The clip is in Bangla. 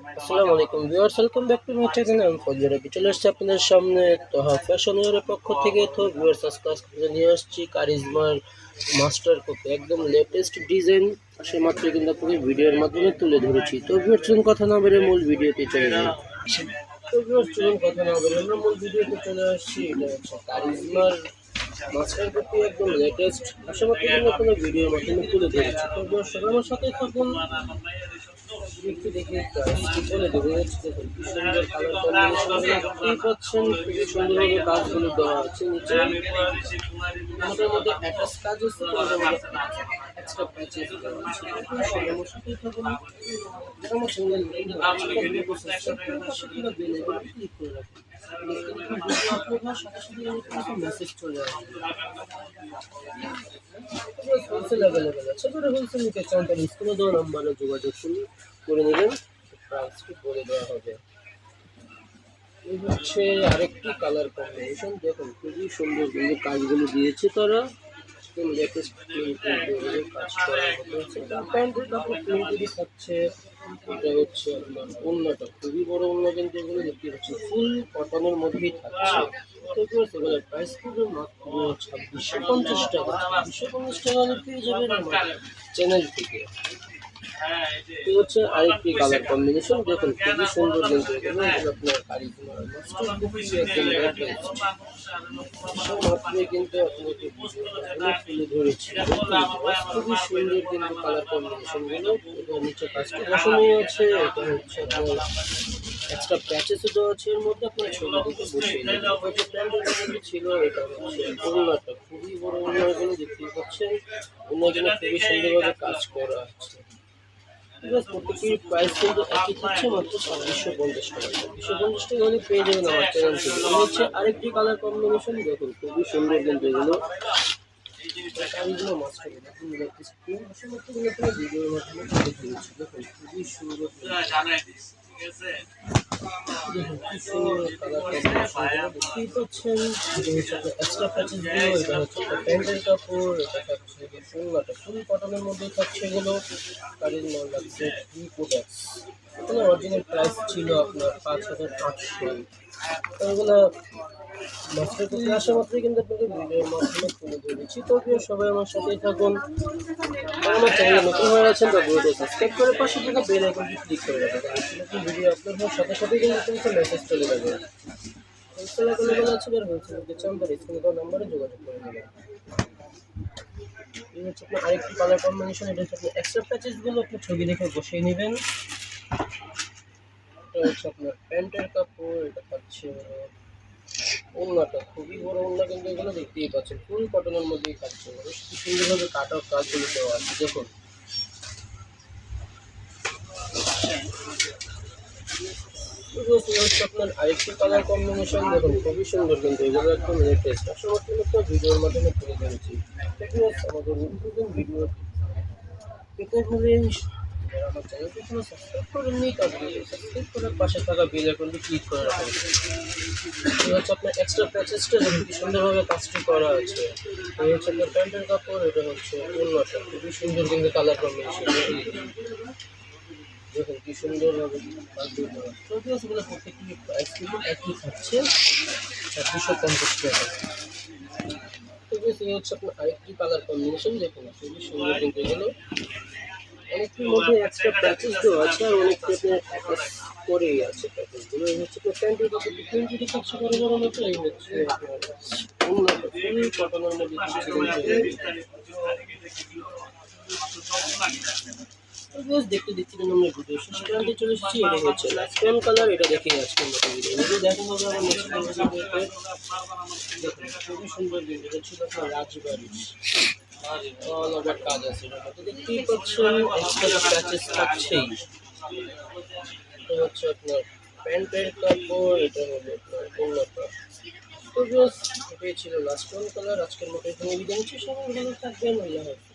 আসসালামু আলাইকুম viewers, welcome back to my channel. আমি ফজর রবি চলে আসছি আপনাদের সামনে তোহা ফ্যাশন ওয়্যারের পক্ষ থেকে। তো ভিউয়ার্স, আজকে নিয়ে আসছি কারিজমার মাস্টার কপি, একদম লেটেস্ট ডিজাইন। সেই মাত্র কিন্তু আপনাকে ভিডিওর মাধ্যমে তুলে ধরেছি। তো ভিউয়ার্স, চলুন কথা না বেরিয়ে মূল ভিডিওতে চলে যাই। তো ভিউয়ার্স, চলুন কথা না বেরিয়ে আমরা মূল ভিডিওতে চলে আসছি। এটা হচ্ছে কারিজমার মাস্টার কপি, একদম লেটেস্ট। আশাবাদী কিন্তু আপনাদের ভিডিওর মাধ্যমে তুলে ধরেছি। তো ভিউয়ার্স, সবাই আমার সাথে থাকুন। একটু দেখে প্রাইসটি বলে দেবো। দেখুন কি সুন্দর কালার কম্বিনেশন, দেখতেই পাচ্ছেন। খুবই সুন্দরভাবে কাজগুলো দেওয়া আছে নিচে। আমাদের মধ্যে অ্যাটাচ কাজ হচ্ছে, তোমাদের মধ্যে এক্সট্রা প্যাচেস দেওয়া আছে। আমার সাথেই থাকুন। আমার চ্যানেল ক্লিক করে রাখুন। মেসেজ চলে আসবে। হোলসেল অ্যাভেলেবেল আছে, যারা হোলসেল নিতে চান তাহলে স্ক্রিনে দেওয়া নাম্বারে যোগাযোগ করে নেবেন, প্রাইসটি বলে দেওয়া হবে। এই হচ্ছে আরেকটি কালার কম্বিনেশন, দেখুন খুবই সুন্দর কিন্তু কাজগুলো দিয়েছে তারা। লেটেস্ট কাজ করা হয়েছে, প্যান্টের কাপড় প্রিন্টেরই থাকছে। এটা হচ্ছে আপনার ওড়নাটা, খুবই বড় ওড়না, কিন্তু এগুলো দেখতে পাচ্ছি ফুল কটনের মধ্যেই থাকছে। তো এগুলোর প্রাইস কিন্তু মাত্র 2650 টাকা। 2650 টাকা পেয়ে যাবেন আমার চ্যানেল থেকে। এই হচ্ছে আরেকটি কালার কম্বিনেশন, দেখুন খুবই সুন্দর কিন্তু এগুলো আপনার কারিজমার মাস্টার কপি, একদম লেটেস্ট। মাত্রই কিন্তু আপনাকে তুলে ধরেছি। খুবই সুন্দর কিন্তু কালার কম্বিনেশন গুলো। এটা নিচে কাজটি বসানো আছে, এটা হচ্ছে আপনার এক্সট্রা প্যাচেসও দেওয়া আছে এর মধ্যে, আপনার ছবি দেখে বসিয়ে নেবেন। হয়তো প্যান্টের মধ্যে ছিল, এটা হচ্ছে ওড়নাটা খুবই বড় ওড়নাগুলো দেখতেই পাচ্ছেন। ওড়নাগুলো খুবই সুন্দরভাবে কাজ করা আছে। প্রত্যেকটির প্রাইস কিন্তু একই থাকছে, মাত্র 2650 টাকা। 2650 টাকা হলে পেয়ে যাবেন আমার চ্যানেল থেকে। এই হচ্ছে আরেকটি কালার কম্বিনেশন, দেখুন খুবই সুন্দর কিন্তু এগুলো। কাজগুলো মাস্টার দেখুন, ভিডিওর মাধ্যমে দেখুন খুবই সুন্দর। এক্সট্রা প্যাচেস গুলো, এটা হচ্ছে প্যান্টের কাপড়, এটা থাকছে ফুলটা ফুল কটনের মধ্যে থাকছে এগুলো। কারিজমা লাগছে থ্রি প্রোডাক্টস। এখানে অরিজিনাল প্রাইস ছিল আপনার 5800। তো এগুলো মাস্টার কপি আসা মাত্রই কিন্তু আপনাকে ভিডিওর মাধ্যমে তুলে ধরেছি। তো সবাই আমার সাথেই থাকুন। আমার চ্যানেলে নতুন হয়ে আছেন তো ভিডিওটি সাবস্ক্রাইব করে পাশে থাকা বেল আইকনটি ক্লিক করে রাখবেন। নতুন ভিডিও আপলোড হওয়ার সাথে সাথে কিন্তু মেসেজ চলে যাবে। হোলসেল অ্যাভেলেবল আছে, যারা হোলসেল নিতে চান তারা স্ক্রিনে দেওয়া নাম্বারে যোগাযোগ করে নেবেন। এই হচ্ছে আপনার আরেকটি কালার কম্বিনেশন, এটা হচ্ছে আপনি এক্সট্রা প্যাচেসগুলো আপনি ছবি দেখে বসিয়ে নেবেন। এটা হচ্ছে আপনার প্যান্টের কাপড়, এটা পাচ্ছে ওড়নাটা খুবই বড় ওড়না, কিন্তু এগুলো দেখতেই পাচ্ছেন ফুল কটনের মধ্যেই থাকছে। বেশ কি সুন্দরভাবে কাট অফ কাজগুলো দেওয়া আছে, দেখুন। আপনার আরেকটি কালার কম্বিনেশন, দেখুন খুবই সুন্দর কিন্তু এগুলো একদম লেটেস্ট। আসলে ভিডিওর মাধ্যমে তুলে ধরেছি। আমাদের নতুন ভিডিও পেতে হলে আমার চ্যানেলটি কোনো সাবস্ক্রাইব করেননি, তাহলে সাবস্ক্রাইব করার পাশে থাকা বেল আইকনটি ক্লিক করে রাখুন। এই হচ্ছে আপনার এক্সট্রা প্যাচেসটা, দেখুন কি সুন্দরভাবে কাজটি করা আছে। এই হচ্ছে আপনার প্যান্টের কাপড়, এটা হচ্ছে ওড়নাটা খুবই সুন্দর কিন্তু কালার কম্বিনেশন, দেখুন কি সুন্দরভাবে প্রত্যেকটি প্রাইস কিন্তু একই থাকছে, 2650 টাকা। এই হচ্ছে আপনার আরেকটি কালার কম্বিনেশন, দেখুন খুবই সুন্দর কিন্তু এগুলো। অনেকটির মধ্যে এক্সট্রা প্যাচেস দেওয়া আছে, আর অনেকটি আপনার অ্যাটাচ করেই আছে প্যাচেসগুলো। এই হচ্ছে আপনার প্যান্টের কাপড় প্রিন্টেরই থাকছে বড় বড় মতো। এই হচ্ছে আপনার ওড়নাটা ফুল কটনের মধ্যে থাকছে কিন্তু দেখতে দেখতে কিন্তু আমরা ভিডিও শেষ পর্যন্ত চলে এসেছি। এটা হচ্ছে লাস্ট কালার, এটা দেখে আজকে আমরা ভিডিও দেখা হবে আমার নেক্সট ভিডিওতে। দেখুন খুবই সুন্দর ভিডিও, এটা ছিল আপনার রাজবাড়ি অল ওভার কাজ আছে, এটা দেখতেই পাচ্ছেন। এক্সট্রা প্যাচেস থাকছেই। এটা হচ্ছে আপনার প্যান্টের কাপড়, এটা হলো আপনার ওড়নাটা। তো এটাই ছিল লাস্ট কালার। আজকের মতো এখানে বিদায় নিচ্ছি, সবাই ভালো থাকবেন, আল্লাহ হাফেজ।